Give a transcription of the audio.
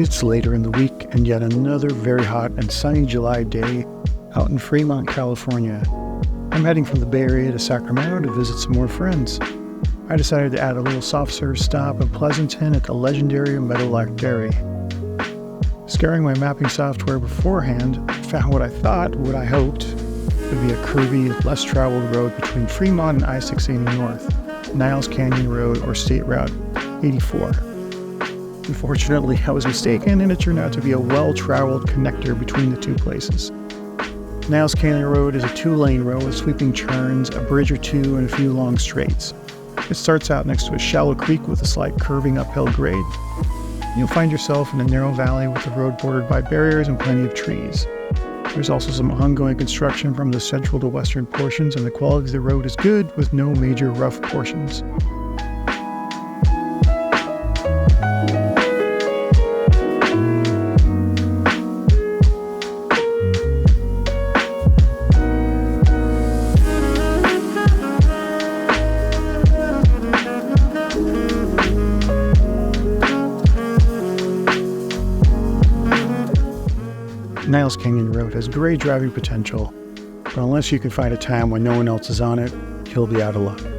It's later in the week and yet another very hot and sunny July day out in Fremont, California. I'm heading from the Bay Area to Sacramento to visit some more friends. I decided to add a little soft serve stop in Pleasanton at the legendary Meadowlark Dairy. Scouring my mapping software beforehand, I found what I hoped would be a curvy, less traveled road between Fremont and I-680 North, Niles Canyon Road or State Route 84. Unfortunately, I was mistaken, and it turned out to be a well-traveled connector between the two places. Niles Canyon Road is a 2-lane road with sweeping turns, a bridge or two, and a few long straights. It starts out next to a shallow creek with a slight curving uphill grade. You'll find yourself in a narrow valley with the road bordered by barriers and plenty of trees. There's also some ongoing construction from the central to western portions, and the quality of the road is good with no major rough portions. Niles Canyon Road has great driving potential, but unless you can find a time when no one else is on it, you'll be out of luck.